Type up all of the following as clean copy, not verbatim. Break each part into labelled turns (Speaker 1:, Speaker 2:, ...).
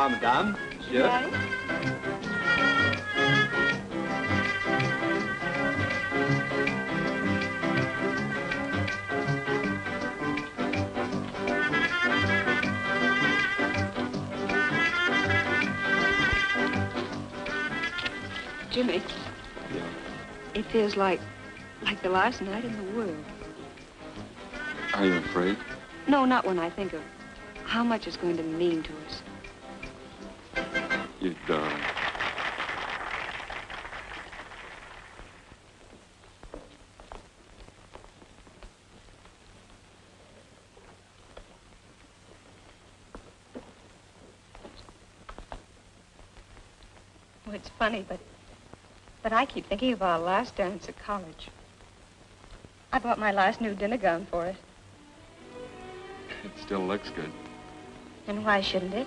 Speaker 1: Bonsoir, madame. Monsieur.
Speaker 2: Right. Jimmy.
Speaker 1: Yeah.
Speaker 2: It feels like the last night in the world.
Speaker 1: Are you afraid?
Speaker 2: No, not when I think of how much it's going to mean to us.
Speaker 1: You darling.
Speaker 2: Well, it's funny, but I keep thinking of our last dance at college. I bought my last new dinner gown for it.
Speaker 1: It still looks good.
Speaker 2: And why shouldn't it?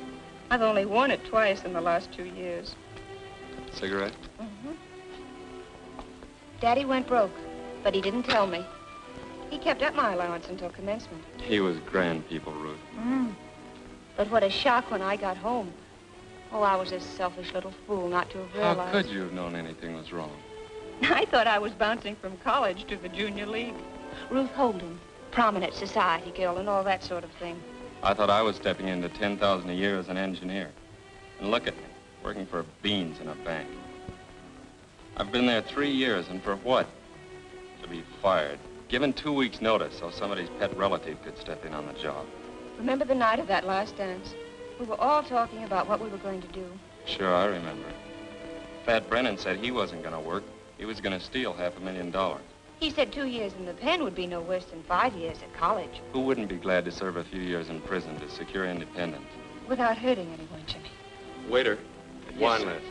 Speaker 2: I've only worn it twice in the last 2 years.
Speaker 1: Cigarette?
Speaker 2: Mm-hmm. Daddy went broke, but he didn't tell me. He kept up my allowance until commencement.
Speaker 1: He was grand people, Ruth.
Speaker 2: But what a shock when I got home. Oh, I was a selfish little fool not to have realized.
Speaker 1: How could you have known anything was wrong?
Speaker 2: I thought I was bouncing from college to the junior league. Ruth Holden, prominent society girl and all that sort of thing.
Speaker 1: I thought I was stepping into $10,000 a year as an engineer. And look at me, working for beans in a bank. I've been there 3 years, and for what? To be fired. Given 2 weeks' notice so somebody's pet relative could step in on the job.
Speaker 2: Remember the night of that last dance? We were all talking about what we were going to do.
Speaker 1: Sure, I remember. Fat Brennan said he wasn't going to work. He was going to steal $500,000.
Speaker 2: He said 2 years in the pen would be no worse than 5 years at college.
Speaker 1: Who wouldn't be glad to serve a few years in prison to secure independence?
Speaker 2: Without hurting anyone, Jimmy.
Speaker 1: Waiter, wine list.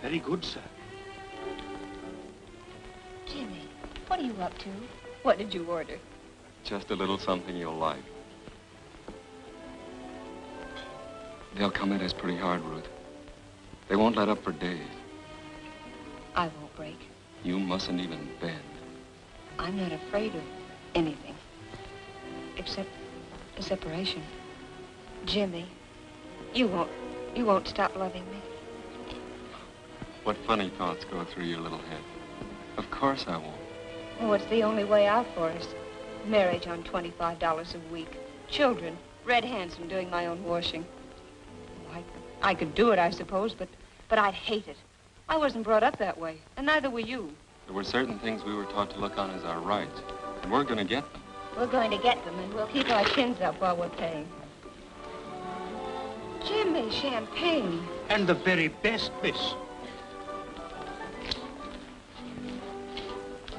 Speaker 3: Very good, sir.
Speaker 2: Jimmy, what are you up to? What did you order?
Speaker 1: Just a little something you'll like. They'll come at us pretty hard, Ruth. They won't let up for days.
Speaker 2: I won't break.
Speaker 1: You mustn't even bend.
Speaker 2: I'm not afraid of anything. Except the separation. Jimmy, you won't stop loving me.
Speaker 1: What funny thoughts go through your little head? Of course I won't.
Speaker 2: Oh, it's the only way out for us. Marriage on $25 a week. Children, Red Handsome doing my own washing. Oh, I could do it, I suppose, but I'd hate it. I wasn't brought up that way, and neither were you.
Speaker 1: There were certain things we were taught to look on as our rights, and we're going to get them.
Speaker 2: We're going to get them, and we'll keep our chins up while we're paying. Jimmy, champagne.
Speaker 3: And the very best, miss.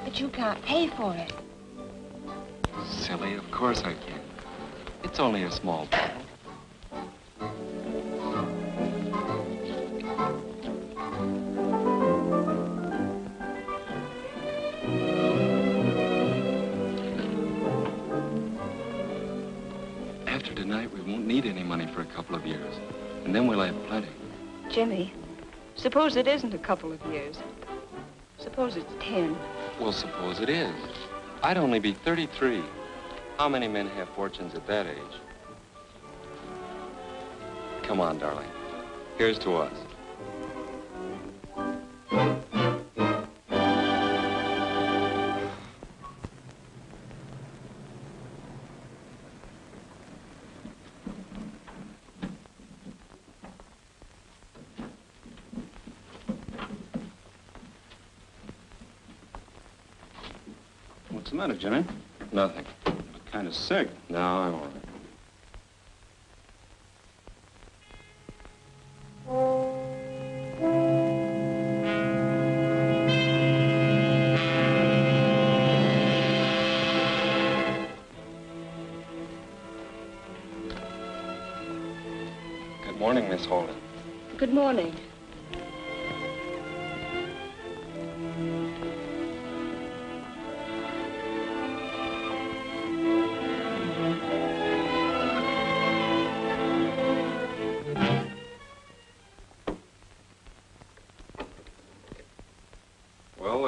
Speaker 2: But you can't pay for it.
Speaker 1: Silly, of course I can. It's only a small bottle. After tonight, we won't need any money for a couple of years. And then we'll have plenty.
Speaker 2: Jimmy, suppose it isn't a couple of years. Suppose it's 10.
Speaker 1: Well, suppose it is. I'd only be 33. How many men have fortunes at that age? Come on, darling. Here's to us.
Speaker 3: What's the matter, Jimmy?
Speaker 1: Nothing.
Speaker 3: You're kind of sick.
Speaker 1: No, I'm all right. Good morning, Miss Holden.
Speaker 2: Good morning.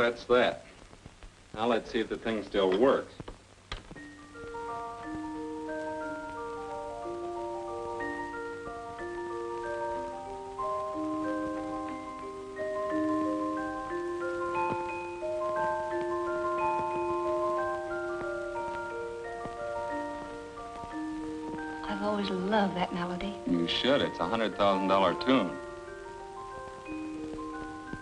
Speaker 1: that's that. Now let's see if the thing still works.
Speaker 2: I've always loved that melody.
Speaker 1: You should. It's a $100,000 tune.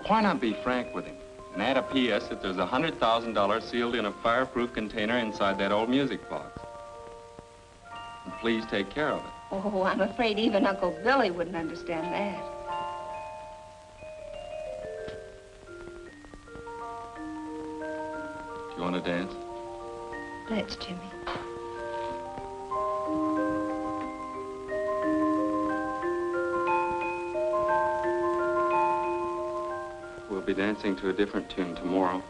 Speaker 1: Why not be frank with him and add a P.S. that there's $100,000 sealed in a fireproof container inside that old music box? And please take care of it.
Speaker 2: Oh, I'm afraid even Uncle Billy wouldn't understand that.
Speaker 1: Do you want to dance?
Speaker 2: Let's, Jimmy.
Speaker 1: We'll be dancing to a different tune tomorrow.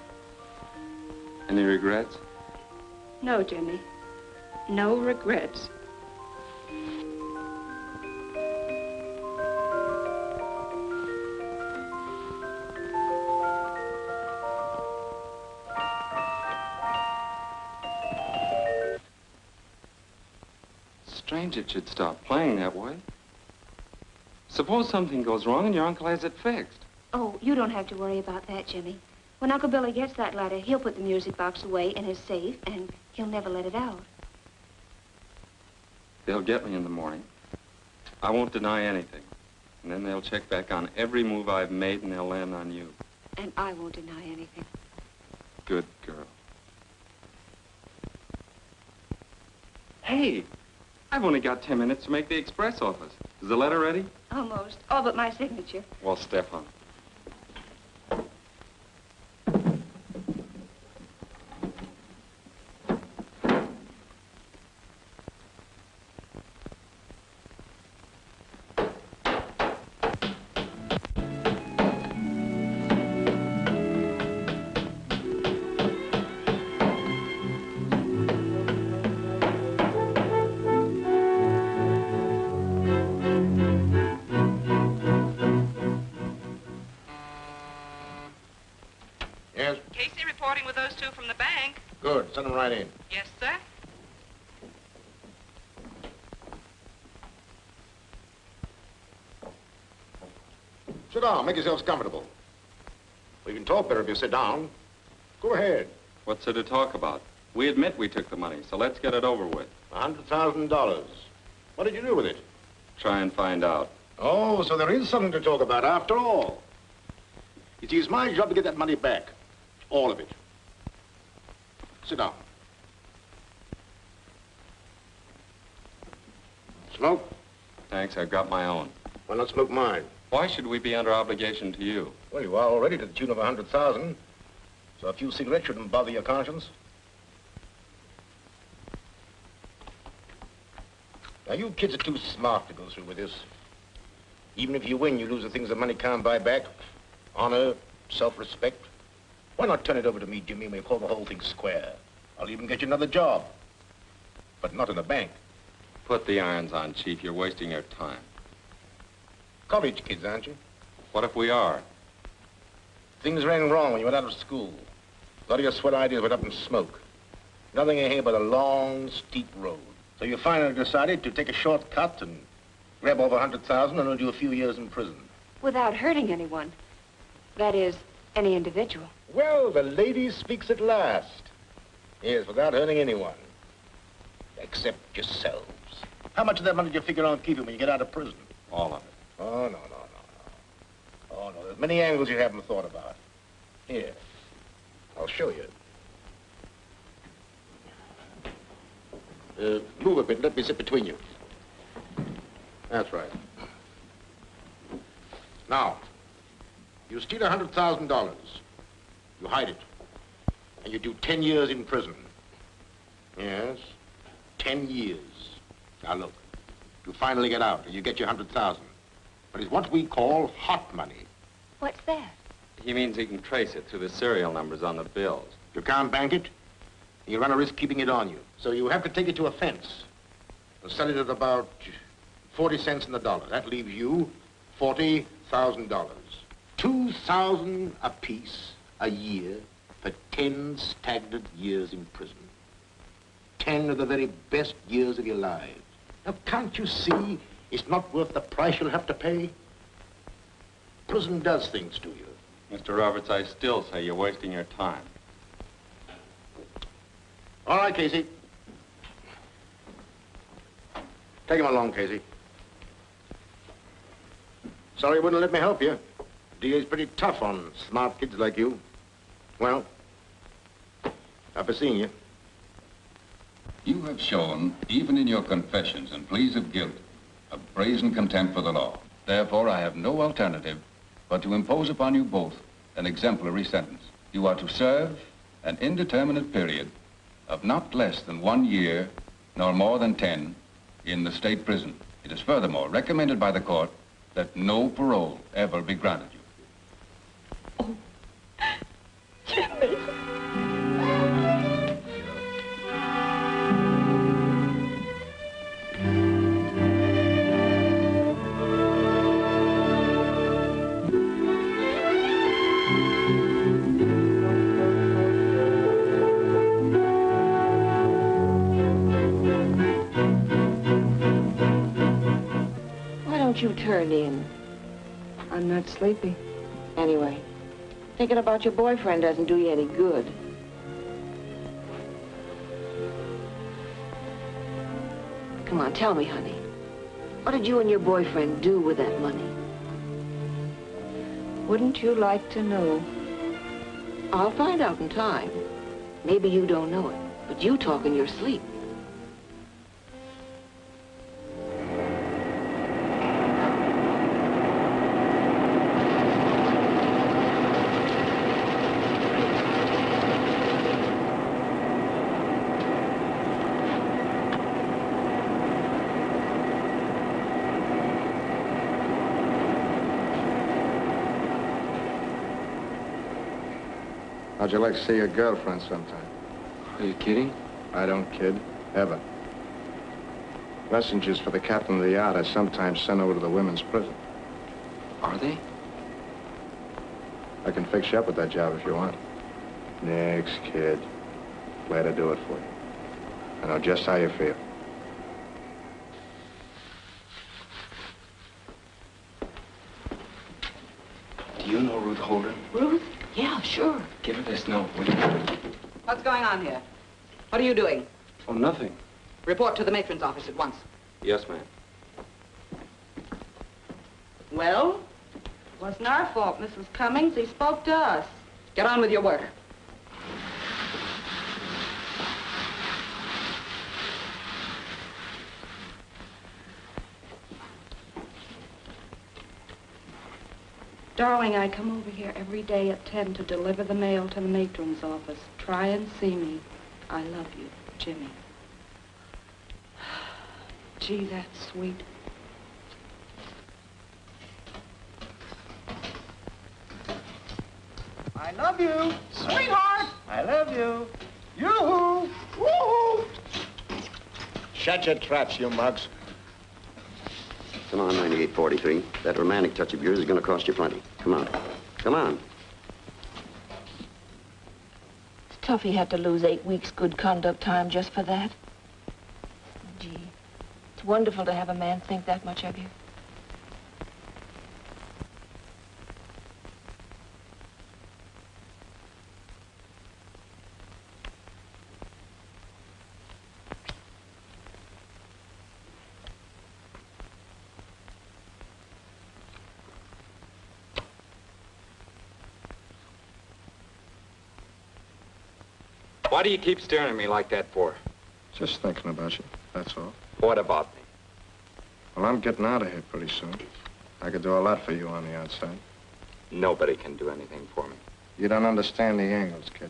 Speaker 1: Any regrets?
Speaker 2: No, Jimmy. No regrets.
Speaker 1: Strange it should stop playing that way. Suppose something goes wrong and your uncle has it fixed.
Speaker 2: Oh, you don't have to worry about that, Jimmy. When Uncle Billy gets that letter, he'll put the music box away in his safe, and he'll never let it out.
Speaker 1: They'll get me in the morning. I won't deny anything. And then they'll check back on every move I've made, and they'll land on you.
Speaker 2: And I won't deny anything.
Speaker 1: Good girl. Hey, I've only got 10 minutes to make the express office. Is the letter ready?
Speaker 2: Almost. All but my signature.
Speaker 1: Well, step on it.
Speaker 4: Good. Send them right in.
Speaker 5: Yes, sir.
Speaker 4: Sit down. Make yourselves comfortable. We can talk better if you sit down. Go ahead.
Speaker 1: What's there to talk about? We admit we took the money, so let's get it over with.
Speaker 4: $100,000. What did you do with it?
Speaker 1: Try and find out.
Speaker 4: Oh, so there is something to talk about after all. You see, it's my job to get that money back. All of it. Sit down. Smoke?
Speaker 1: Thanks, I've got my own.
Speaker 4: Why not smoke mine?
Speaker 1: Why should we be under obligation to you?
Speaker 4: Well, you are already to the tune of 100,000. So a few cigarettes shouldn't bother your conscience. Now, you kids are too smart to go through with this. Even if you win, you lose the things that money can't buy back. Honor, self-respect. Why not turn it over to me, Jimmy, and we'll call the whole thing square? I'll even get you another job. But not in the bank.
Speaker 1: Put the irons on, Chief. You're wasting your time.
Speaker 4: College kids, aren't you?
Speaker 1: What if we are?
Speaker 4: Things ran wrong when you went out of school. A lot of your swell ideas went up in smoke. Nothing ahead but a long, steep road. So you finally decided to take a shortcut and grab over 100,000 and do a few years in prison.
Speaker 2: Without hurting anyone. That is, any individual.
Speaker 4: Well, the lady speaks at last. Yes, without hurting anyone. Except yourselves. How much of that money do you figure on keeping when you get out of prison?
Speaker 1: All of it.
Speaker 4: Oh, no. Oh, no, there's many angles you haven't thought about. Here, I'll show you. Move a bit, let me sit between you. That's right. Now, you steal $100,000. You hide it. And you do 10 years in prison. Yes, 10 years. Now look, you finally get out and you get your 100,000. But it's what we call hot money.
Speaker 2: What's that?
Speaker 1: He means he can trace it through the serial numbers on the bills.
Speaker 4: You can't bank it, you run a risk keeping it on you. So you have to take it to a fence and sell it at about 40 cents in the dollar. That leaves you $40,000. 2,000 apiece a year for 10 stagnant years in prison. 10 of the very best years of your lives. Now, can't you see it's not worth the price you'll have to pay? Prison does things to you.
Speaker 1: Mr. Roberts, I still say you're wasting your time.
Speaker 4: All right, Casey. Take him along, Casey. Sorry you wouldn't let me help you. DA's pretty tough on smart kids like you. Well, I've seen you.
Speaker 5: You have shown, even in your confessions and pleas of guilt, a brazen contempt for the law. Therefore, I have no alternative but to impose upon you both an exemplary sentence. You are to serve an indeterminate period of not less than 1 year, nor more than 10, in the state prison. It is furthermore recommended by the court that no parole ever be granted you.
Speaker 2: Oh, Jimmy. You turned in. I'm not sleepy. Anyway, thinking about your boyfriend doesn't do you any good. Come on, tell me, honey. What did you and your boyfriend do with that money? Wouldn't you like to know? I'll find out in time. Maybe you don't know it, but you talk in your sleep.
Speaker 6: How'd you like to see your girlfriend sometime?
Speaker 7: Are you kidding?
Speaker 6: I don't kid, ever. Messengers for the captain of the yacht are sometimes sent over to the women's prison.
Speaker 7: Are they?
Speaker 6: I can fix you up with that job if you want. Next, kid. Glad to do it for you. I know just how you feel.
Speaker 7: Do you know Ruth Holden?
Speaker 2: Ruth? Yeah, sure.
Speaker 7: Give her this note, will you?
Speaker 8: What's going on here? What are you doing?
Speaker 7: Oh, nothing.
Speaker 8: Report to the matron's office at once.
Speaker 1: Yes, ma'am.
Speaker 2: Well, it wasn't our fault, Mrs. Cummings. He spoke to us.
Speaker 8: Get on with your work.
Speaker 2: Darling, I come over here every day at 10 to deliver the mail to the matron's office. Try and see me. I love you, Jimmy. Gee, that's sweet.
Speaker 3: I love you. Sweetheart. I love you. Yoo-hoo. Woo-hoo.
Speaker 4: Shut your traps, you mugs.
Speaker 9: Come on, 9843. That romantic touch of yours is going to cost you plenty. Come on. Come on.
Speaker 2: It's tough he had to lose 8 weeks good conduct time just for that. Gee, it's wonderful to have a man think that much of you.
Speaker 1: Why do you keep staring at me like that for?
Speaker 6: Just thinking about you, that's all.
Speaker 1: What about me?
Speaker 6: Well, I'm getting out of here pretty soon. I could do a lot for you on the outside.
Speaker 1: Nobody can do anything for me.
Speaker 6: You don't understand the angles, kid.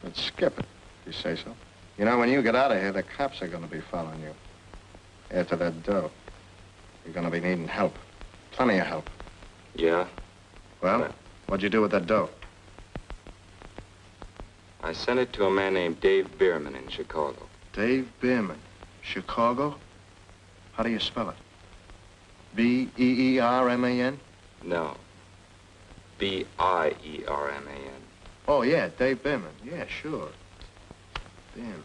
Speaker 6: But skip it, if you say so. You know, when you get out of here, the cops are going to be following you. After that dough. You're going to be needing help. Plenty of help.
Speaker 1: Yeah?
Speaker 6: Well, what'd you do with that dough?
Speaker 1: I sent it to a man named Dave Bierman in Chicago.
Speaker 6: Dave Bierman. Chicago? How do you spell it? B-E-E-R-M-A-N?
Speaker 1: No. B-I-E-R-M-A-N.
Speaker 6: Oh, yeah, Dave Behrman. Yeah, sure. Damn.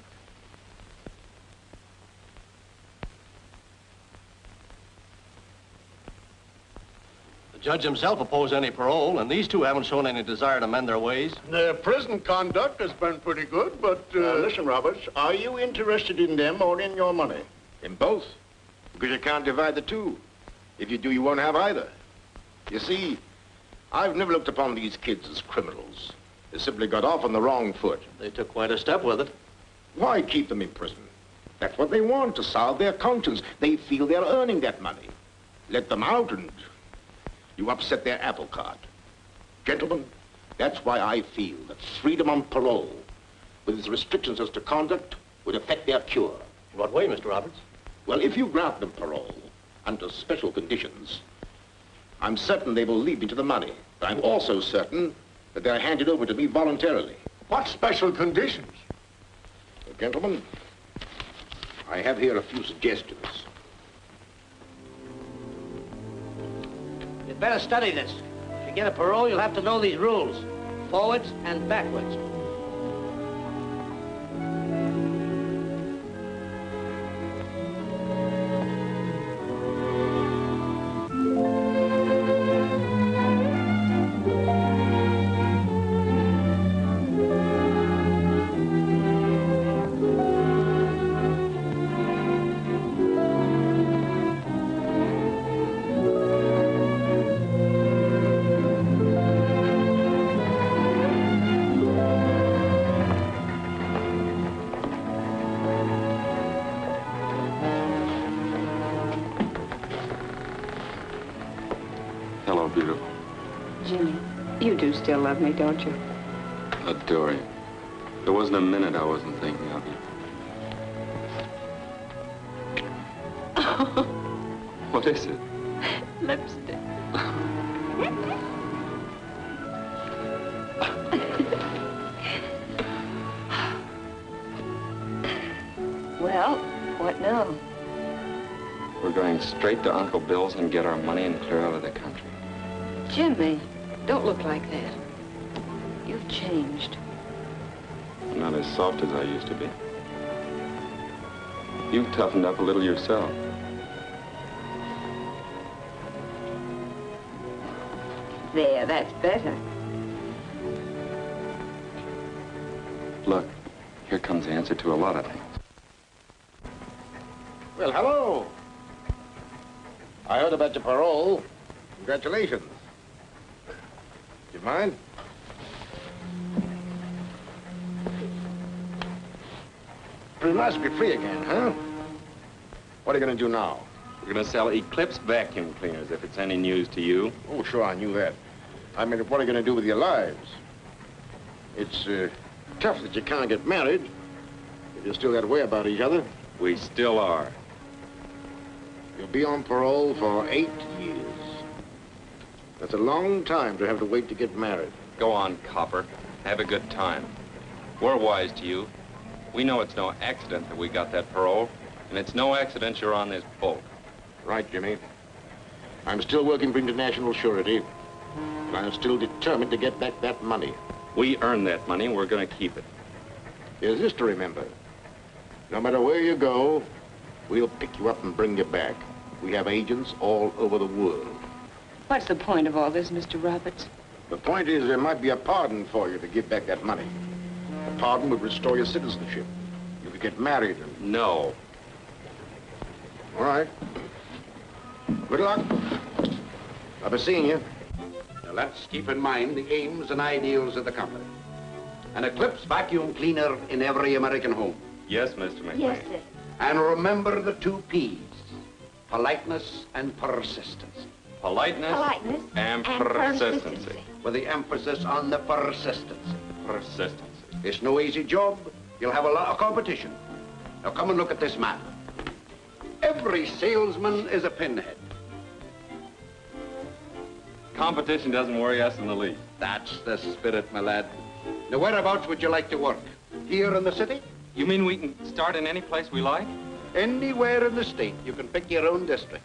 Speaker 3: The judge himself opposed any parole, and these two haven't shown any desire to mend their ways.
Speaker 4: Their prison conduct has been pretty good, but... listen, Roberts, are you interested in them or in your money? In both. Because you can't divide the two. If you do, you won't have either. You see, I've never looked upon these kids as criminals. They simply got off on the wrong foot.
Speaker 3: They took quite a step with it.
Speaker 4: Why keep them in prison? That's what they want, to salve their conscience. They feel they're earning that money. Let them out and you upset their apple cart. Gentlemen, that's why I feel that freedom on parole, with its restrictions as to conduct, would affect their cure.
Speaker 3: In what way, Mr. Roberts?
Speaker 4: Well, if you grant them parole under special conditions, I'm certain they will lead me to the money. But I'm also certain that they're handed over to me voluntarily. What special conditions? Well, gentlemen, I have here a few suggestions.
Speaker 8: You'd better study this. If you get a parole, you'll have to know these rules. Forwards and backwards.
Speaker 1: Hello, beautiful.
Speaker 2: Jimmy, you do still love me, don't you?
Speaker 1: Adore you. There wasn't a minute I wasn't thinking of you. What is it?
Speaker 2: Lipstick. Well, what now?
Speaker 1: We're going straight to Uncle Bill's and get our money and clear out of the country.
Speaker 2: Jimmy, don't look like that. You've changed.
Speaker 1: I'm not as soft as I used to be. You've toughened up a little yourself.
Speaker 2: There, that's better.
Speaker 1: Look, here comes the answer to a lot of things.
Speaker 4: Well, hello. I heard about your parole. Congratulations. Do you mind? Pretty nice to be free again, huh? What are you going to do now?
Speaker 1: We're going to sell Eclipse vacuum cleaners, if it's any news to you.
Speaker 4: Oh, sure, I knew that. I mean, what are you going to do with your lives? It's tough that you can't get married if you're still that way about each other.
Speaker 1: We still are.
Speaker 4: You'll be on parole for 8 years. That's a long time to have to wait to get married.
Speaker 1: Go on, Copper. Have a good time. We're wise to you. We know it's no accident that we got that parole, and it's no accident you're on this boat.
Speaker 4: Right, Jimmy. I'm still working for international surety, but I'm still determined to get back that money.
Speaker 1: We earned that money, and we're going to keep it.
Speaker 4: Here's this to remember. No matter where you go, we'll pick you up and bring you back. We have agents all over the world.
Speaker 2: What's the point of all this, Mr. Roberts?
Speaker 4: The point is there might be a pardon for you to give back that money. The pardon would restore your citizenship. You could get married and...
Speaker 1: No.
Speaker 4: All right. Good luck. I'll be seeing you.
Speaker 10: Now let's keep in mind the aims and ideals of the company. An Eclipse vacuum cleaner in every American home.
Speaker 1: Yes, Mr. McLean.
Speaker 2: Yes, sir.
Speaker 10: And remember the 2 P's, politeness and persistence.
Speaker 1: Politeness and persistency.
Speaker 10: With the emphasis on the persistency.
Speaker 1: Persistency.
Speaker 10: It's no easy job. You'll have a lot of competition. Now come and look at this map. Every salesman is a pinhead.
Speaker 1: Competition doesn't worry us in the least.
Speaker 10: That's the spirit, my lad. Now whereabouts would you like to work? Here in the city?
Speaker 1: You mean we can start in any place we like?
Speaker 10: Anywhere in the state. You can pick your own district.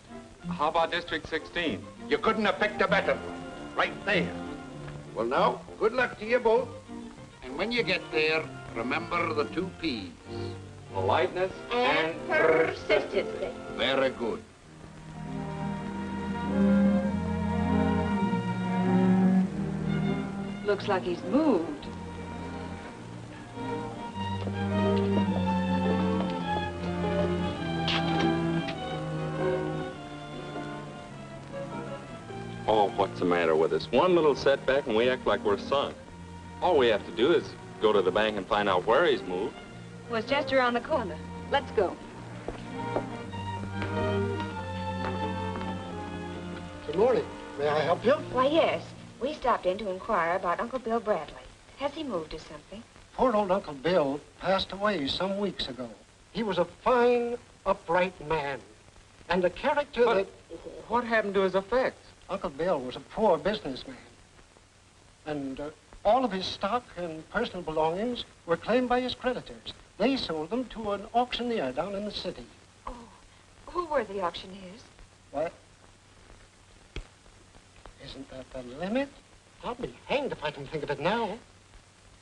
Speaker 1: How about District 16?
Speaker 10: You couldn't have picked a better one. Right there. Well, now, good luck to you both. And when you get there, remember the 2 P's.
Speaker 1: Politeness
Speaker 2: And persistency.
Speaker 10: Very good.
Speaker 2: Looks like he's moved.
Speaker 1: Oh, what's the matter with us? One little setback and we act like we're sunk. All we have to do is go to the bank and find out where he's moved.
Speaker 2: Well, it's just around the corner. Let's go.
Speaker 3: Good morning. May I help you?
Speaker 2: Why, yes. We stopped in to inquire about Uncle Bill Bradley. Has he moved or something?
Speaker 3: Poor old Uncle Bill passed away some weeks ago. He was a fine, upright man. And a character that...
Speaker 1: What happened to his effects?
Speaker 3: Uncle Bill was a poor businessman. And all of his stock and personal belongings were claimed by his creditors. They sold them to an auctioneer down in the city.
Speaker 2: Oh, who were the auctioneers?
Speaker 3: What? Isn't that the limit? I'll be hanged if I can think of it now.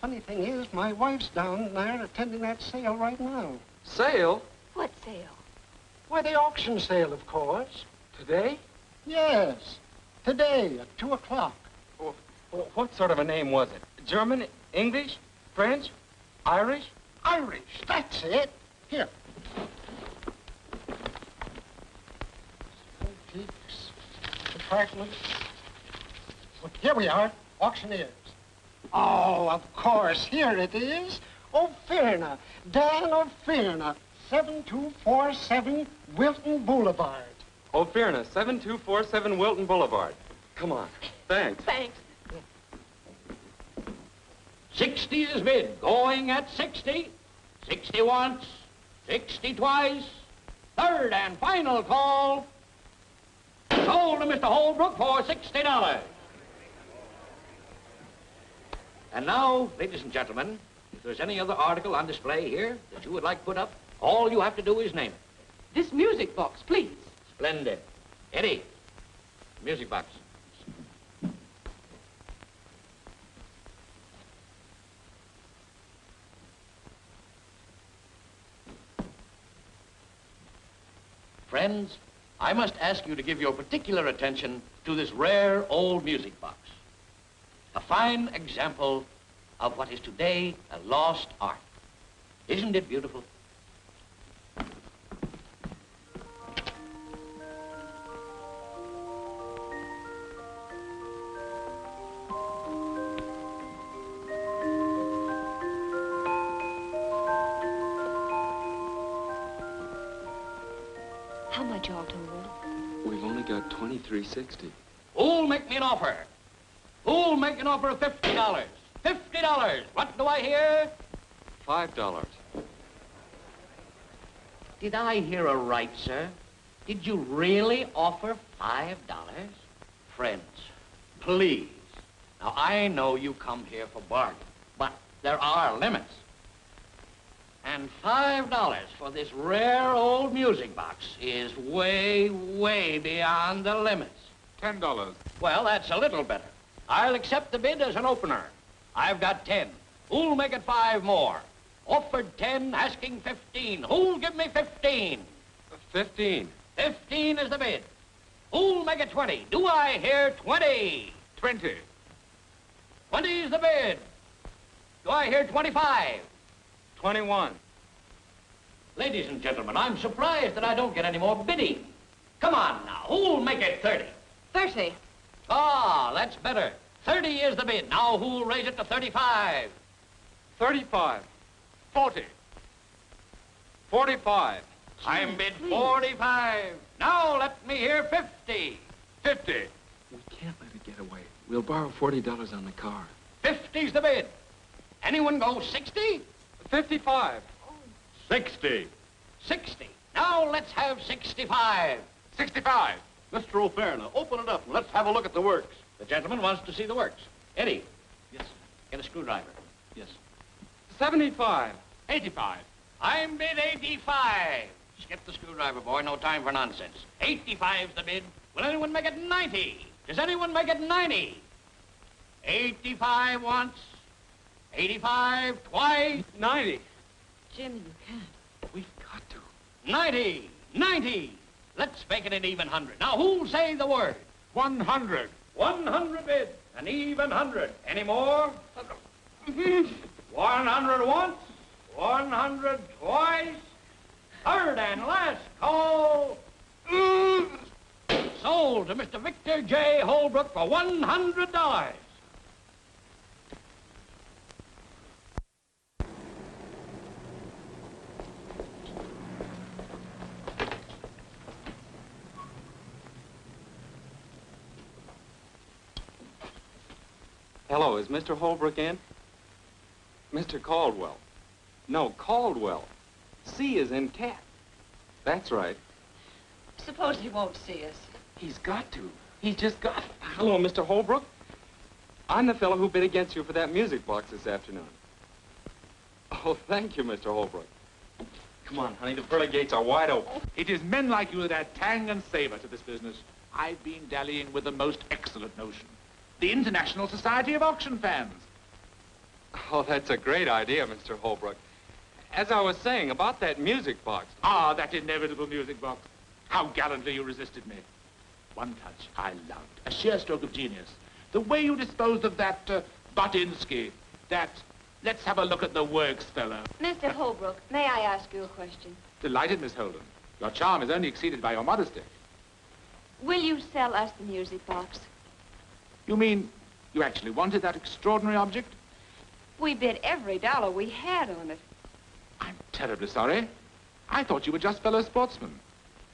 Speaker 3: Funny thing is, my wife's down there attending that sale right now.
Speaker 1: Sale?
Speaker 2: What sale?
Speaker 3: Why, the auction sale, of course.
Speaker 1: Today?
Speaker 3: Yes, today at 2 o'clock.
Speaker 1: Well, what sort of a name was it? German, English, French, Irish?
Speaker 3: Irish, that's it. Here. Antiques, department. Well, here we are, auctioneers. Oh, of course, here it is. O'Fearna, Dan O'Fearna, 7247 Wilton Boulevard.
Speaker 1: O'Fearna, 7247 Wilton Boulevard. Come on. Thanks.
Speaker 2: Thanks.
Speaker 8: 60 is bid, going at 60. 60 once, 60 twice. Third and final call. Sold to Mr. Holbrook for $60. And now, ladies and gentlemen, if there's any other article on display here that you would like put up, all you have to do is name it.
Speaker 11: This music box, please.
Speaker 8: Splendid. Eddie, music box. Friends, I must ask you to give your particular attention to this rare old music box. A fine example of what is today a lost art. Isn't it beautiful?
Speaker 2: How much all told?
Speaker 7: We've only got $23.60.
Speaker 8: Who'll make me an offer? Who'll make an offer of $50? $50! What do I hear?
Speaker 1: $5.
Speaker 8: Did I hear right, sir? Did you really offer $5? Friends, please. Now, I know you come here for bargain, but there are limits. And $5 for this rare old music box is way, way beyond the limits.
Speaker 5: $10.
Speaker 8: Well, that's a little better. I'll accept the bid as an opener. I've got 10. Who'll make it 5 more? Offered 10, asking 15. Who'll give me 15?
Speaker 1: 15.
Speaker 8: 15 is the bid. Who'll make it 20? Do I hear 20?
Speaker 5: 20.
Speaker 8: 20 is the bid. Do I hear 25?
Speaker 1: 21.
Speaker 8: Ladies and gentlemen, I'm surprised that I don't get any more bidding. Come on now, who'll make it 30?
Speaker 2: 30.
Speaker 8: Ah, that's better. 30 is the bid. Now who'll raise it to 35?
Speaker 1: 35.
Speaker 5: 40.
Speaker 1: 45.
Speaker 8: I'm bid 45. Now let me hear 50.
Speaker 5: 50.
Speaker 7: We can't let it get away. We'll borrow $40 on the car.
Speaker 8: 50's the bid. Anyone go 60?
Speaker 1: 55.
Speaker 5: 60.
Speaker 8: 60. Now let's have 65.
Speaker 5: 65.
Speaker 10: Mr. O'Fearna, open it up and let's have a look at the works.
Speaker 8: The gentleman wants to see the works. Eddie.
Speaker 7: Yes.
Speaker 8: Get a screwdriver.
Speaker 7: Yes.
Speaker 1: 75.
Speaker 5: 85.
Speaker 8: I'm bid 85. Skip the screwdriver, boy. No time for nonsense. 85's the bid. Will anyone make it 90? Does anyone make it 90? 85 once. 85 twice.
Speaker 7: 90.
Speaker 2: Jimmy, you can't.
Speaker 7: We've got to.
Speaker 8: 90. 90. Let's make it an even 100. Now, who'll say the word?
Speaker 4: 100.
Speaker 8: 100 bids. An even 100. Any more? 100 once. 100 twice. Third and last call. Sold to Mr. Victor J. Holbrook for $100.
Speaker 1: Hello, is Mr. Holbrook in? Mr. Caldwell. No, Caldwell. C is in cat. That's right.
Speaker 11: Suppose he won't see us.
Speaker 1: He's got to. He's just got to. Hello, Mr. Holbrook. I'm the fellow who bid against you for that music box this afternoon. Oh, thank you, Mr. Holbrook. Come on, honey, the pearly gates are wide open.
Speaker 12: It is men like you that add tang and savor to this business. I've been dallying with the most excellent notion. The International Society of Auction Fans.
Speaker 1: Oh, that's a great idea, Mr. Holbrook. As I was saying about that music box.
Speaker 12: Ah, that inevitable music box. How gallantly you resisted me. One touch I loved. A sheer stroke of genius. The way you disposed of that Butinsky. That, let's have a look at the works, fellow.
Speaker 2: Mr. Holbrook, may I ask you a question?
Speaker 12: Delighted, Miss Holden. Your charm is only exceeded by your modesty.
Speaker 2: Will you sell us the music box?
Speaker 12: You mean you actually wanted that extraordinary object?
Speaker 2: We bid every dollar we had on it.
Speaker 12: I'm terribly sorry. I thought you were just fellow sportsmen.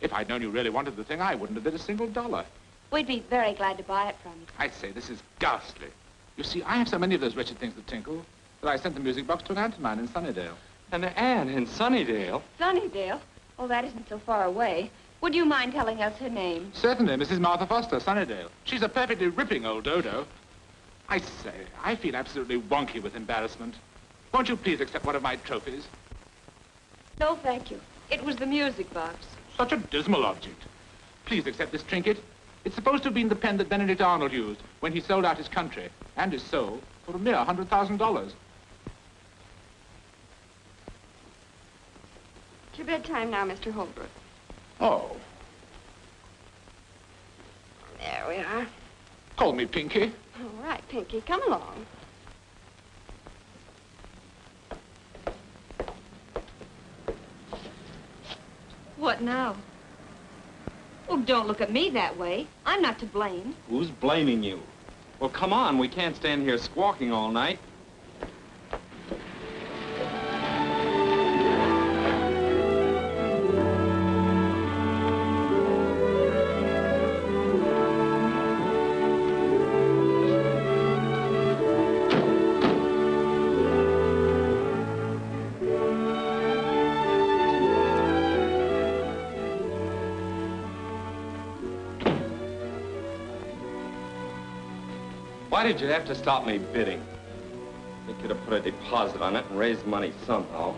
Speaker 12: If I'd known you really wanted the thing, I wouldn't have bid a single dollar.
Speaker 2: We'd be very glad to buy it from you.
Speaker 12: I say, this is ghastly. You see, I have so many of those wretched things that tinkle that I sent the music box to an aunt of mine in Sunnydale.
Speaker 1: An aunt in Sunnydale?
Speaker 2: Sunnydale? Oh, that isn't so far away. Would you mind telling us her name?
Speaker 12: Certainly, Mrs. Martha Foster, Sunnydale. She's a perfectly ripping old dodo. I say, I feel absolutely wonky with embarrassment. Won't you please accept one of my trophies?
Speaker 2: No, thank you. It was the music box.
Speaker 12: Such a dismal object. Please accept this trinket. It's supposed to have been the pen that Benedict Arnold used when he sold out his country and his soul for a mere $100,000.
Speaker 13: It's your bedtime now, Mr. Holbrook.
Speaker 12: Oh.
Speaker 13: There we are.
Speaker 12: Call me Pinky.
Speaker 13: All right, Pinky, come along.
Speaker 2: What now? Oh, don't look at me that way. I'm not to blame.
Speaker 1: Who's blaming you? Well, come on. We can't stand here squawking all night. Why did you have to stop me bidding? You could have put a deposit on it and raised the money somehow.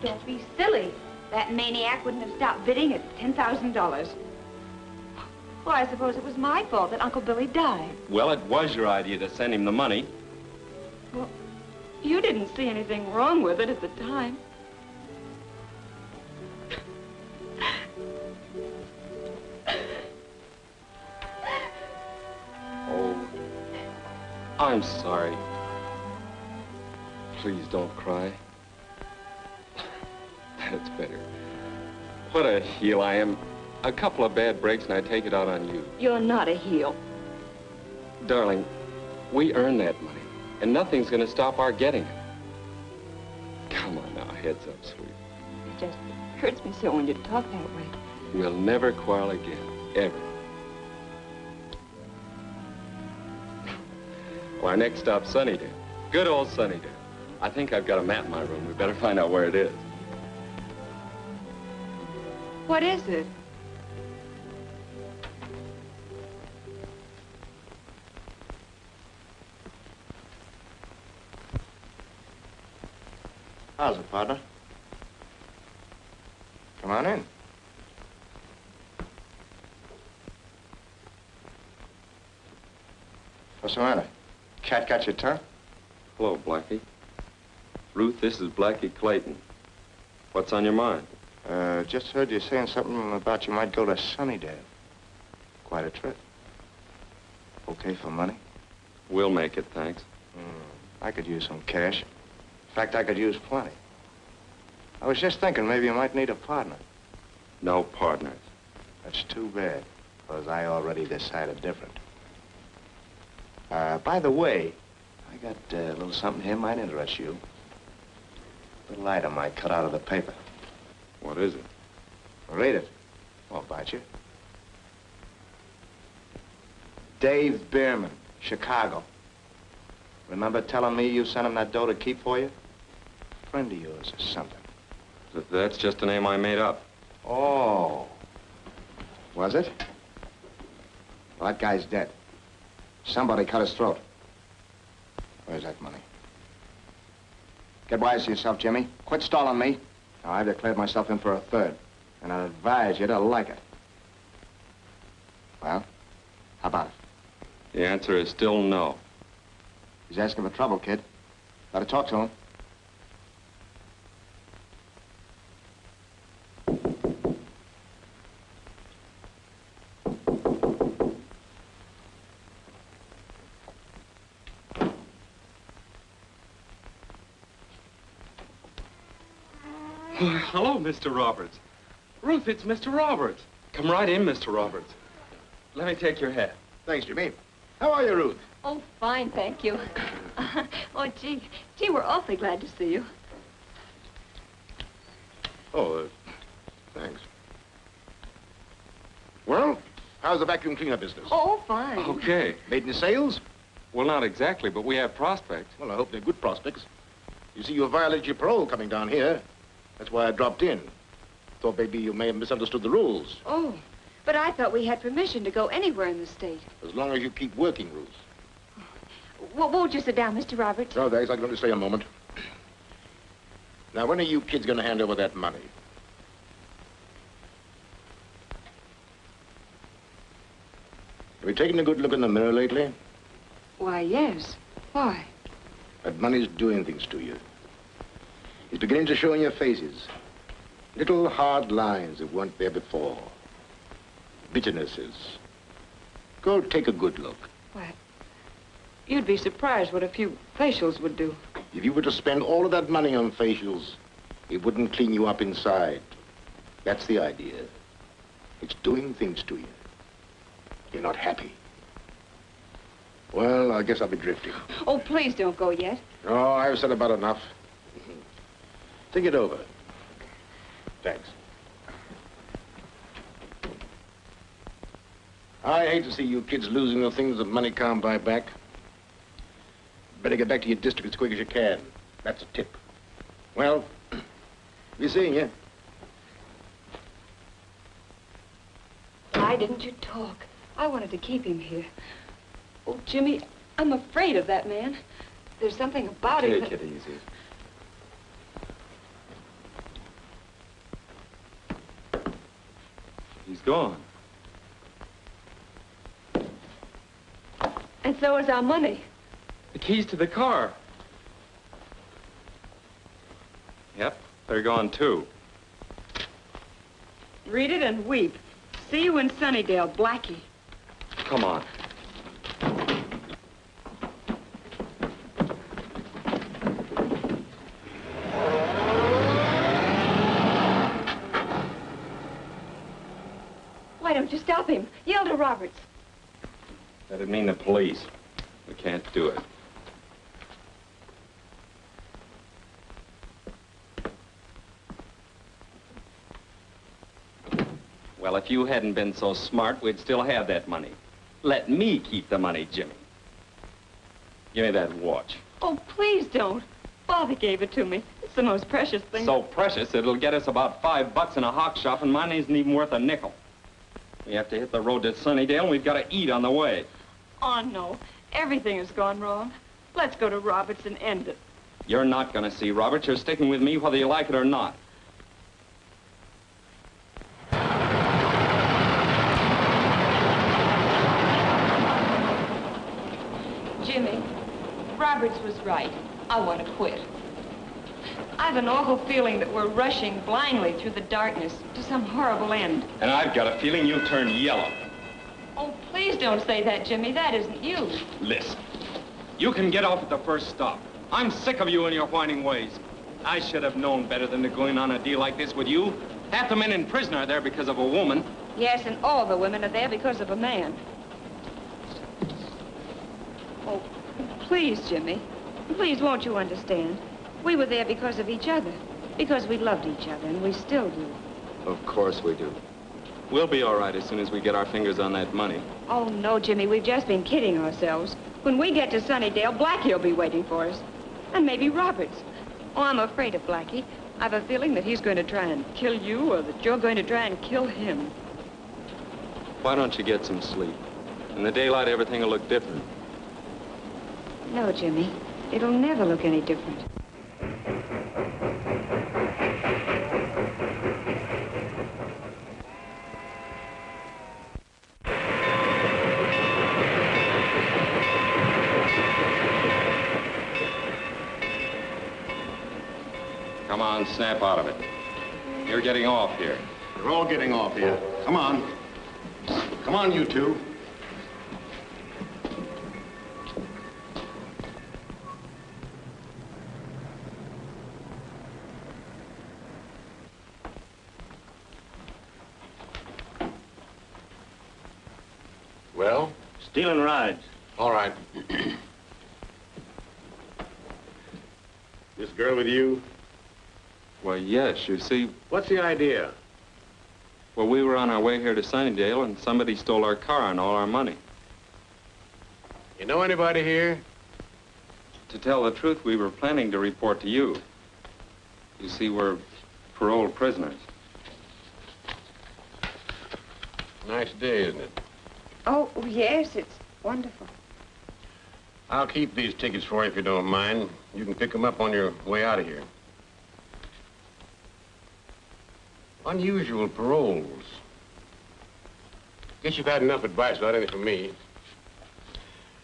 Speaker 2: Don't be silly. That maniac wouldn't have stopped bidding at $10,000. Well, I suppose it was my fault that Uncle Billy died.
Speaker 1: Well, it was your idea to send him the money.
Speaker 2: Well, you didn't see anything wrong with it at the time.
Speaker 1: Oh, I'm sorry. Please don't cry. That's better. What a heel I am. A couple of bad breaks and I take it out on you.
Speaker 2: You're not a heel.
Speaker 1: Darling, we earned that money, and nothing's going to stop our getting it. Come on now, heads up, sweet.
Speaker 2: It just hurts me so when you talk that way.
Speaker 1: We'll never quarrel again, ever. Well, our next stop's Sunnydale. Good old Sunnydale. I think I've got a map in my room. We better find out where it is.
Speaker 2: What is it?
Speaker 6: How's it, partner? Come on in. What's the matter? cat got your tongue?
Speaker 1: Hello, Blackie. Ruth, this is Blackie Clayton. What's on your mind?
Speaker 6: Just heard you saying something about you might go to Sunnydale. Quite a trip. Okay for money?
Speaker 1: We'll make it, thanks.
Speaker 6: I could use some cash. In fact, I could use plenty. I was just thinking maybe you might need a partner.
Speaker 1: No partners.
Speaker 6: That's too bad, because I already decided different. By the way, I got a little something here might interest you. A little item I cut out of the paper.
Speaker 1: What is it?
Speaker 6: Read it. Won't bite you. Dave Bierman, Chicago. Remember telling me you sent him that dough to keep for you? Friend of yours or something.
Speaker 1: That's just a name I made up.
Speaker 6: Oh. Was it? Well, that guy's dead. Somebody cut his throat. Where's that money? Get wise to yourself, Jimmy. Quit stalling me. Now, I've declared myself in for a third, and I advise you to like it. Well, how about it?
Speaker 1: The answer is still no.
Speaker 6: He's asking for trouble, kid. Better talk to him.
Speaker 1: Hello, Mr. Roberts. Ruth, it's Mr. Roberts. Come right in, Mr. Roberts. Let me take your hat.
Speaker 4: Thanks, Jimmy. How are you, Ruth?
Speaker 2: Oh, fine, thank you. Oh, gee, we're awfully glad to see you.
Speaker 4: Oh, thanks. Well, how's the vacuum cleaner business?
Speaker 2: Oh, fine.
Speaker 1: Okay.
Speaker 4: Made any sales?
Speaker 1: Well, not exactly, but we have prospects.
Speaker 4: Well, I hope they're good prospects. You see, you violated your parole coming down here. That's why I dropped in. Thought maybe you may have misunderstood the rules.
Speaker 2: Oh, but I thought we had permission to go anywhere in the state.
Speaker 4: As long as you keep working, Ruth.
Speaker 2: Well, won't you sit down, Mr. Roberts?
Speaker 4: No, thanks. I'm going to stay a moment. Now, when are you kids going to hand over that money? Have you taken a good look in the mirror lately?
Speaker 2: Why, yes. Why?
Speaker 4: That money's doing things to you. It's beginning to show in your faces. Little hard lines that weren't there before. Bitternesses. Go take a good look.
Speaker 2: Why, you'd be surprised what a few facials would do.
Speaker 4: If you were to spend all of that money on facials, it wouldn't clean you up inside. That's the idea. It's doing things to you. You're not happy. Well, I guess I'll be drifting.
Speaker 2: Oh, please don't go yet.
Speaker 4: Oh, I've said about enough. Think it over. Thanks. I hate to see you kids losing the things that money can't buy back. Better get back to your district as quick as you can. That's a tip. Well, be seeing you.
Speaker 2: Why didn't you talk? I wanted to keep him here. Oh, Jimmy, I'm afraid of that man. There's something about him.
Speaker 1: Take it easy. He's gone.
Speaker 2: And so is our money.
Speaker 1: The keys to the car. Yep, they're gone too.
Speaker 2: Read it and weep. See you in Sunnydale, Blackie.
Speaker 1: Come on.
Speaker 2: Why don't you stop him? Yell to Roberts.
Speaker 1: That'd mean the police. We can't do it. Well, if you hadn't been so smart, we'd still have that money. Let me keep the money, Jimmy. Give me that watch.
Speaker 2: Oh, please don't. Father gave it to me. It's the most precious thing.
Speaker 1: So precious, it'll get us about $5 in a hock shop, and mine isn't even worth a nickel. We have to hit the road to Sunnydale, and we've got to eat on the way.
Speaker 2: Oh, no. Everything has gone wrong. Let's go to Roberts and end it.
Speaker 1: You're not going to see Roberts. You're sticking with me whether you like it or not.
Speaker 2: Jimmy, Roberts was right. I want to quit. I've an awful feeling that we're rushing blindly through the darkness to some horrible end.
Speaker 1: And I've got a feeling you'll turn yellow.
Speaker 2: Oh, please don't say that, Jimmy. That isn't you.
Speaker 1: Listen, you can get off at the first stop. I'm sick of you and your whining ways. I should have known better than to go in on a deal like this with you. Half the men in prison are there because of a woman.
Speaker 2: Yes, and all the women are there because of a man. Oh, please, Jimmy. Please, won't you understand? We were there because of each other. Because we loved each other, and we still do.
Speaker 1: Of course we do. We'll be all right as soon as we get our fingers on that money.
Speaker 2: Oh, no, Jimmy, we've just been kidding ourselves. When we get to Sunnydale, Blackie will be waiting for us. And maybe Roberts. Oh, I'm afraid of Blackie. I've a feeling that he's going to try and kill you, or that you're going to try and kill him.
Speaker 1: Why don't you get some sleep? In the daylight, everything will look different.
Speaker 2: No, Jimmy. It'll never look any different.
Speaker 1: Come on, snap out of it. You're getting off here.
Speaker 10: You're all getting off here. Come on. Come on, you two. Well?
Speaker 14: Stealing rides.
Speaker 10: All right. This girl with you?
Speaker 1: Well, yes, you see...
Speaker 10: What's the idea?
Speaker 1: Well, we were on our way here to Sunnydale, and somebody stole our car and all our money.
Speaker 10: You know anybody here?
Speaker 1: To tell the truth, we were planning to report to you. You see, we're paroled prisoners.
Speaker 10: Nice day, isn't it?
Speaker 2: Oh, yes, it's wonderful.
Speaker 10: I'll keep these tickets for you if you don't mind. You can pick them up on your way out of here. Unusual paroles. Guess you've had enough advice without any from me.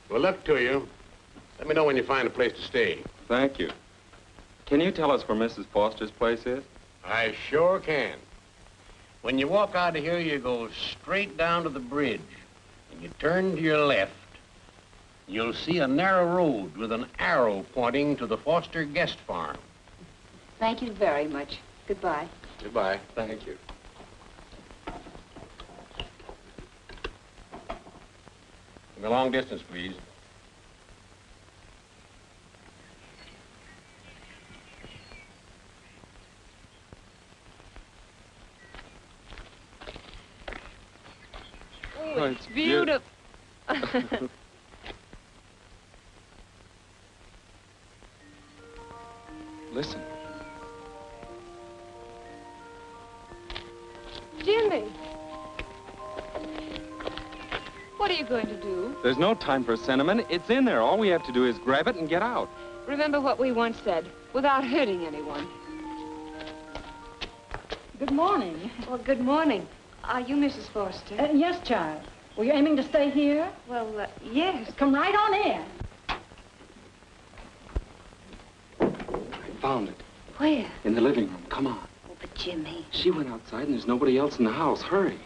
Speaker 10: Well, luck to you. Let me know when you find a place to stay.
Speaker 1: Thank you. Can you tell us where Mrs. Foster's place is?
Speaker 10: I sure can. When you walk out of here, you go straight down to the bridge, and you turn to your left. You'll see a narrow road with an arrow pointing to the Foster guest farm.
Speaker 2: Thank you very much. Goodbye.
Speaker 10: Goodbye.
Speaker 1: Thank you.
Speaker 10: The long distance, please.
Speaker 2: Oh, it's beautiful.
Speaker 1: Listen.
Speaker 2: Jimmy. What are you going to do?
Speaker 1: There's no time for sentiment. It's in there. All we have to do is grab it and get out.
Speaker 2: Remember what we once said, without hurting anyone.
Speaker 15: Good morning.
Speaker 2: Well, good morning. Are you Mrs. Foster?
Speaker 15: Yes, child. Were you aiming to stay here?
Speaker 2: Well, yes.
Speaker 15: Come right on in.
Speaker 1: I found it.
Speaker 2: Where?
Speaker 1: In the living room. Come on.
Speaker 2: Oh, but Jimmy.
Speaker 1: She went outside and there's nobody else in the house. Hurry.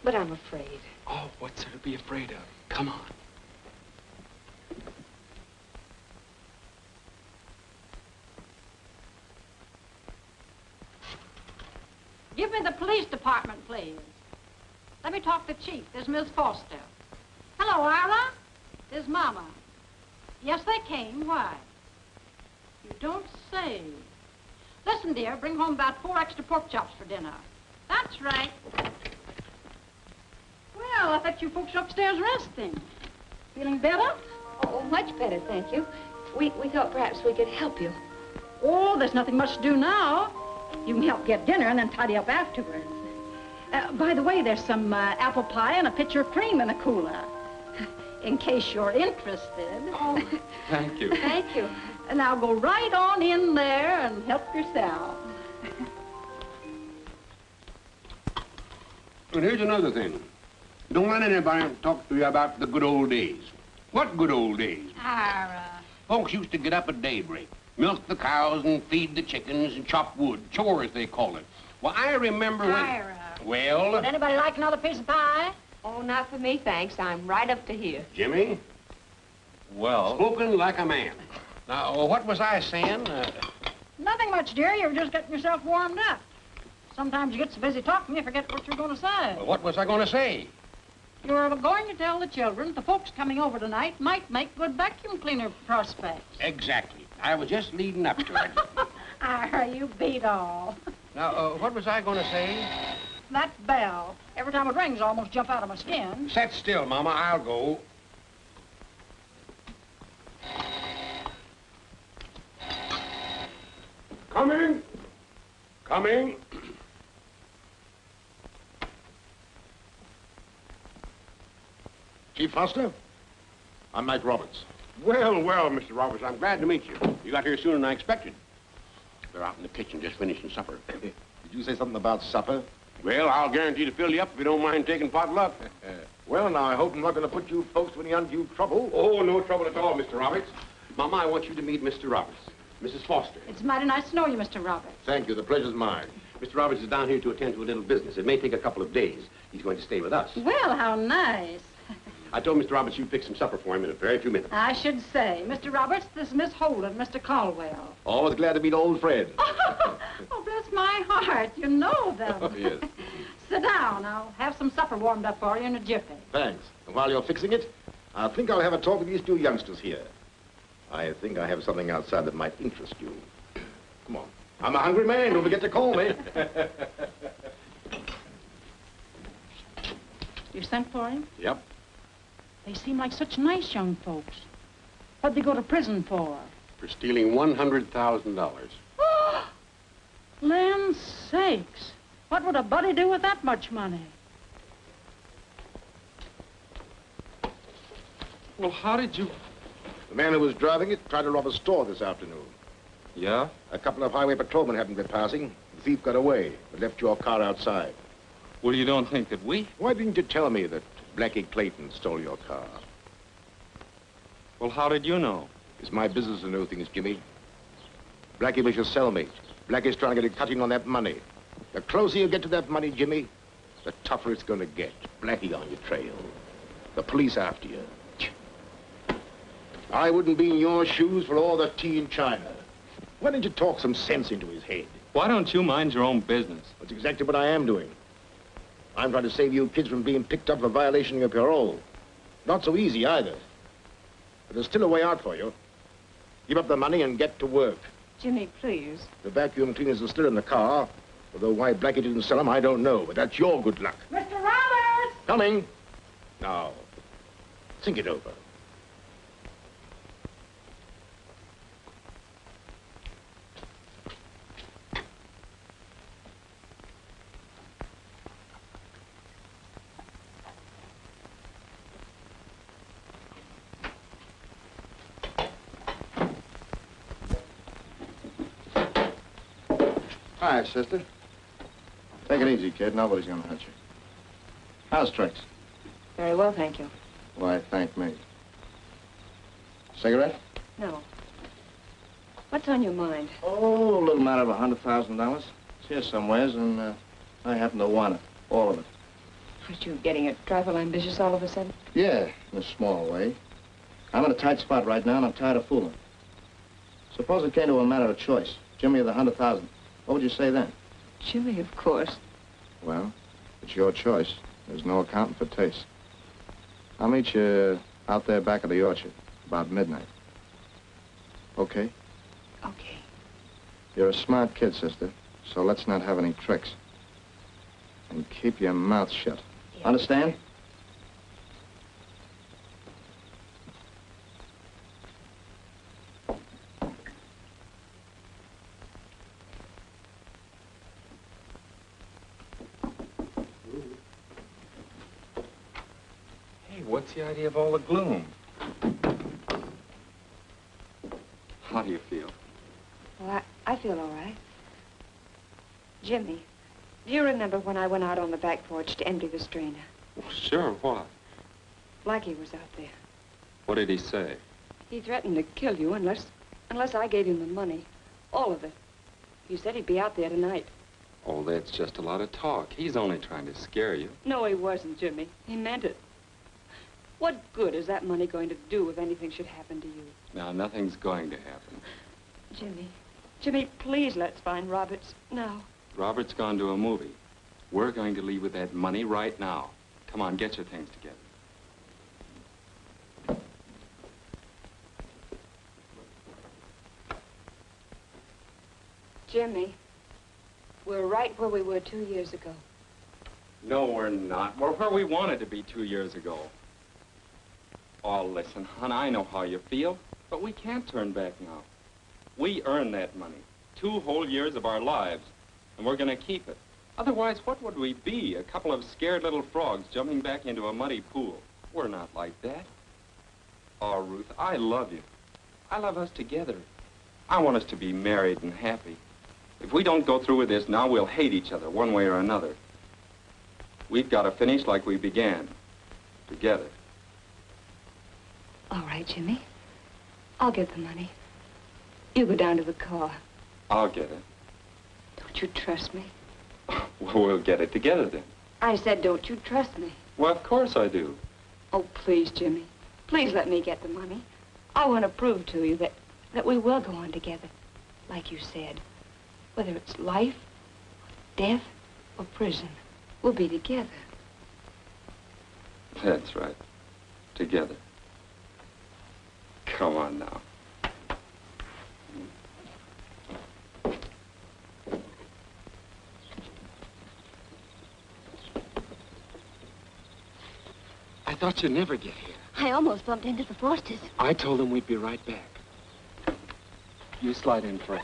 Speaker 2: But I'm afraid.
Speaker 1: Oh, what's there to be afraid of? Come on.
Speaker 15: Give me the police department, please. Let me talk to Chief. There's Miss Foster. Hello, Ira. There's Mama. Yes, they came. Why? You don't say. Listen, dear, bring home about 4 extra pork chops for dinner. That's right. Well, I thought you folks were upstairs resting. Feeling better?
Speaker 2: Oh, much better, thank you. We thought perhaps we could help you.
Speaker 15: Oh, there's nothing much to do now. You can help get dinner and then tidy up afterwards. By the way, there's some apple pie and a pitcher of cream in the cooler. In case you're interested.
Speaker 2: Oh,
Speaker 1: thank you.
Speaker 2: Thank you.
Speaker 15: Now go right on in there and help yourself.
Speaker 10: And here's another thing. Don't let anybody talk to you about the good old days. What good old days?
Speaker 15: Ira.
Speaker 10: Folks used to get up at daybreak, milk the cows and feed the chickens and chop wood, chores they call it. Well, I remember when...
Speaker 15: Ira.
Speaker 10: Well...
Speaker 15: Would anybody like another piece of pie?
Speaker 2: Oh, not for me, thanks. I'm right up to here.
Speaker 10: Jimmy?
Speaker 1: Well...
Speaker 10: Spoken like a man. Now, what was I saying?
Speaker 15: Nothing much, dear. You're just getting yourself warmed up. Sometimes you get so busy talking, you forget what you're going to say.
Speaker 10: Well, what was I going to say?
Speaker 15: You're going to tell the children the folks coming over tonight might make good vacuum cleaner prospects.
Speaker 10: Exactly. I was just leading up to it.
Speaker 15: Ira, you beat all.
Speaker 10: Now, what was I going to say?
Speaker 15: That bell. Every time it rings, I almost jump out of my skin.
Speaker 10: Sit still, Mama. I'll go. Coming. Coming.
Speaker 4: Chief Foster? I'm Mike Roberts.
Speaker 10: Well, well, Mr. Roberts, I'm glad to meet you. You got here sooner than I expected. They're out in the kitchen just finishing supper.
Speaker 4: Did you say something about supper?
Speaker 10: Well, I'll guarantee to fill you up if you don't mind taking potluck.
Speaker 4: Well, now, I hope I'm not going to put you folks to any undue trouble.
Speaker 10: Oh, no trouble at all, Mr. Roberts. Mama, I want you to meet Mr. Roberts. Mrs. Foster.
Speaker 15: It's mighty nice to know you, Mr. Roberts.
Speaker 4: Thank you. The pleasure's mine.
Speaker 10: Mr. Roberts is down here to attend to a little business. It may take a couple of days. He's going to stay with us.
Speaker 15: Well, how nice.
Speaker 10: I told Mr. Roberts you'd pick some supper for him in a very few minutes.
Speaker 15: I should say. Mr. Roberts, this is Miss Holden, Mr. Caldwell.
Speaker 4: Always glad to meet old friends.
Speaker 15: Oh, bless my heart. You know them.
Speaker 4: Oh, yes.
Speaker 15: Sit down. I'll have some supper warmed up for you in a jiffy.
Speaker 4: Thanks. And while you're fixing it, I think I'll have a talk with these two youngsters here. I think I have something outside that might interest you. Come on. I'm a hungry man. Don't forget to call me.
Speaker 15: You sent for him?
Speaker 10: Yep.
Speaker 15: They seem like such nice young folks. What'd they go to prison for?
Speaker 10: For stealing $100,000.
Speaker 15: Land's sakes. What would a buddy do with that much money?
Speaker 6: Well, how did you...
Speaker 4: The man who was driving it tried to rob a store this afternoon.
Speaker 6: Yeah?
Speaker 4: A couple of highway patrolmen happened to be passing. The thief got away, but left your car outside.
Speaker 1: Well, you don't think that we...
Speaker 4: Why didn't you tell me that Blackie Clayton stole your car?
Speaker 1: Well, how did you know?
Speaker 4: It's my business to know things, Jimmy. Blackie was your cellmate. Blackie's trying to get a cutting on that money. The closer you get to that money, Jimmy, the tougher it's going to get. Blackie on your trail. The police after you. I wouldn't be in your shoes for all the tea in China. Why didn't you talk some sense into his head?
Speaker 1: Why don't you mind your own business?
Speaker 4: That's exactly what I am doing. I'm trying to save you kids from being picked up for violation of your parole. Not so easy, either. But there's still a way out for you. Give up the money and get to work.
Speaker 2: Jimmy, please.
Speaker 4: The vacuum cleaners are still in the car. Although why Blackie didn't sell them, I don't know. But that's your good luck.
Speaker 15: Mr. Roberts!
Speaker 4: Coming. Now, think it over.
Speaker 6: Hi, sister. Take it easy, kid. Nobody's gonna hurt you. How's tricks?
Speaker 2: Very well, thank you.
Speaker 6: Why, thank me. Cigarette?
Speaker 2: No. What's on your mind?
Speaker 6: Oh, a little matter of $100,000. It's here somewheres, and I happen to want it. All of it.
Speaker 2: Aren't you getting a trifle ambitious all of a sudden?
Speaker 6: Yeah, in a small way. I'm in a tight spot right now, and I'm tired of fooling. Suppose it came to a matter of choice. Jimmy or the $100,000. What would you say then?
Speaker 2: Jimmy, of course.
Speaker 6: Well, it's your choice. There's no accounting for taste. I'll meet you out there back of the orchard, about midnight. Okay?
Speaker 2: Okay.
Speaker 6: You're a smart kid, sister, so let's not have any tricks. And keep your mouth shut.
Speaker 2: Yeah.
Speaker 6: Understand?
Speaker 7: What's the idea of all the gloom? How do you feel?
Speaker 2: Well, I feel all right. Jimmy, Do you remember when I went out on the back porch to empty the strainer?
Speaker 1: Sure, what?
Speaker 2: Blackie was out there.
Speaker 1: What did he say?
Speaker 2: He threatened to kill you unless I gave him the money. All of it. He said he'd be out there tonight.
Speaker 1: Oh, that's just a lot of talk. He's only trying to scare you.
Speaker 2: No, he wasn't, Jimmy. He meant it. What good is that money going to do if anything should happen to you?
Speaker 1: Now, nothing's going to happen.
Speaker 2: Jimmy, please let's find Roberts now.
Speaker 1: Robert's gone to a movie. We're going to leave with that money right now. Come on, get your things together.
Speaker 2: Jimmy, we're right where we were 2 years ago.
Speaker 1: No, we're not. We're where we wanted to be 2 years ago. Oh, listen, hon, I know how you feel, but we can't turn back now. We earned that money, 2 whole years of our lives, and we're going to keep it. Otherwise, what would we be? A couple of scared little frogs jumping back into a muddy pool. We're not like that. Oh, Ruth, I love you. I love us together. I want us to be married and happy. If we don't go through with this now, we'll hate each other one way or another. We've got to finish like we began, together.
Speaker 2: All right, Jimmy. I'll get the money. You go down to the car.
Speaker 1: I'll get it.
Speaker 2: Don't you trust me?
Speaker 1: Well, we'll get it together then.
Speaker 2: I said, don't you trust me?
Speaker 1: Well, of course I do.
Speaker 2: Oh, please, Jimmy. Please let me get the money. I want to prove to you that we will go on together, like you said. Whether it's life, death, or prison, we'll be together.
Speaker 1: That's right. Together. Come on now.
Speaker 7: I thought you'd never get here.
Speaker 13: I almost bumped into the Forsters.
Speaker 7: I told them we'd be right back.
Speaker 1: You slide in first.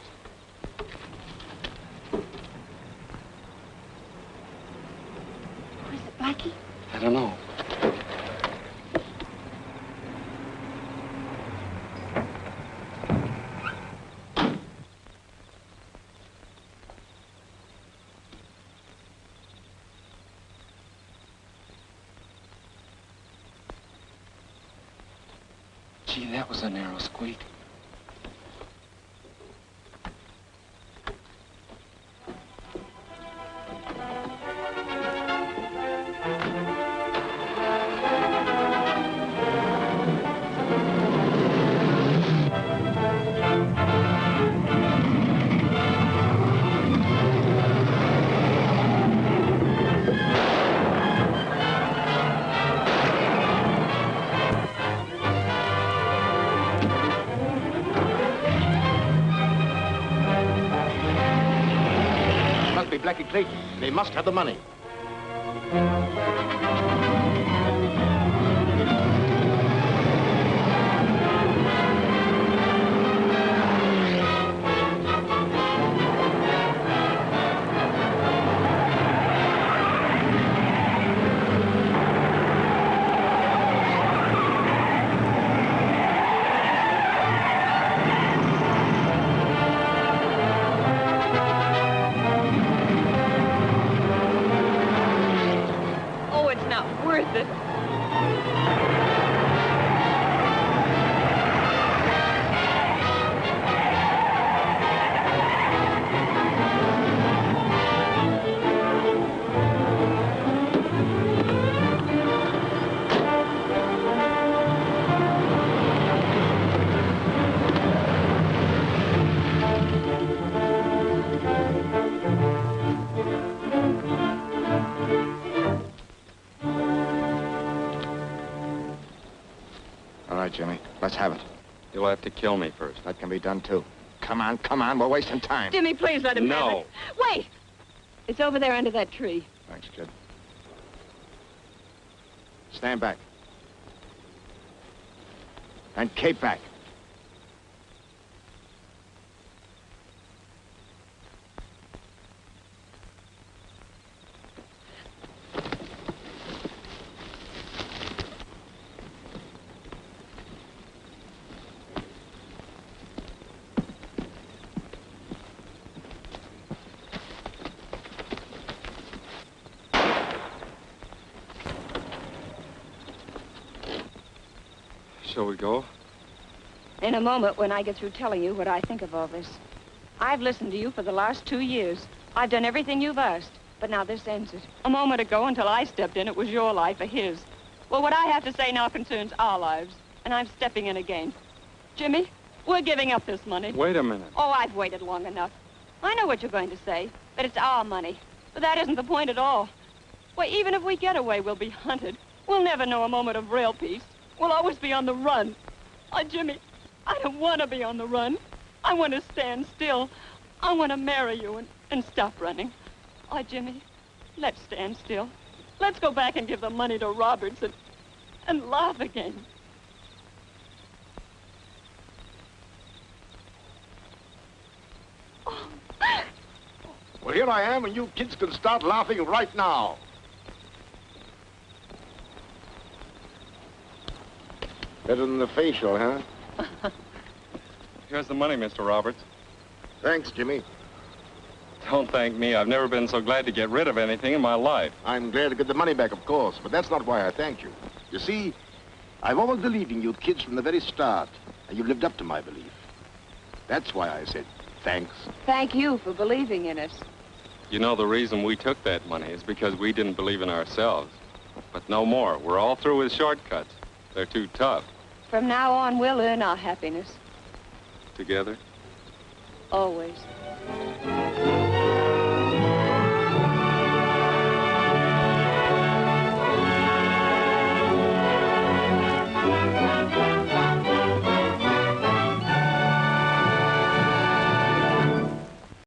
Speaker 13: Was it Blackie?
Speaker 1: I don't know. Gee, that was a narrow squeak.
Speaker 4: Blackie Clayton. They must have the money.
Speaker 6: Jimmy. Let's have it.
Speaker 1: You'll have to kill me first.
Speaker 6: That can be done, too. Come on. We're wasting time.
Speaker 2: Jimmy, please let him have
Speaker 1: No.
Speaker 2: it. Wait! It's over there under that tree.
Speaker 6: Thanks, kid. Stand back. And keep back.
Speaker 1: shall we go?
Speaker 2: In a moment, when I get through telling you what I think of all this. I've listened to you for the last 2 years. I've done everything you've asked, but now this ends it. A moment ago, until I stepped in, it was your life or his. Well, what I have to say now concerns our lives, and I'm stepping in again. Jimmy, we're giving up this money.
Speaker 1: Wait a minute.
Speaker 2: Oh, I've waited long enough. I know what you're going to say, that it's our money. But that isn't the point at all. Why, even if we get away, we'll be hunted. We'll never know a moment of real peace. We'll always be on the run. Oh, Jimmy, I don't want to be on the run. I want to stand still. I want to marry you and stop running. Oh, Jimmy, let's stand still. Let's go back and give the money to Roberts and laugh again.
Speaker 4: Well, here I am, and you kids can start laughing right now. Better than the facial, huh?
Speaker 1: Here's the money, Mr. Roberts.
Speaker 4: Thanks, Jimmy.
Speaker 1: Don't thank me. I've never been so glad to get rid of anything in my life.
Speaker 4: I'm glad to get the money back, of course, but that's not why I thank you. You see, I've always believed in you kids from the very start, and you've lived up to my belief. That's why I said thanks.
Speaker 2: Thank you for believing in us.
Speaker 1: You know, the reason we took that money is because we didn't believe in ourselves. But no more. We're all through with shortcuts. They're too tough.
Speaker 2: From now on, we'll earn our happiness.
Speaker 1: Together?
Speaker 2: Always.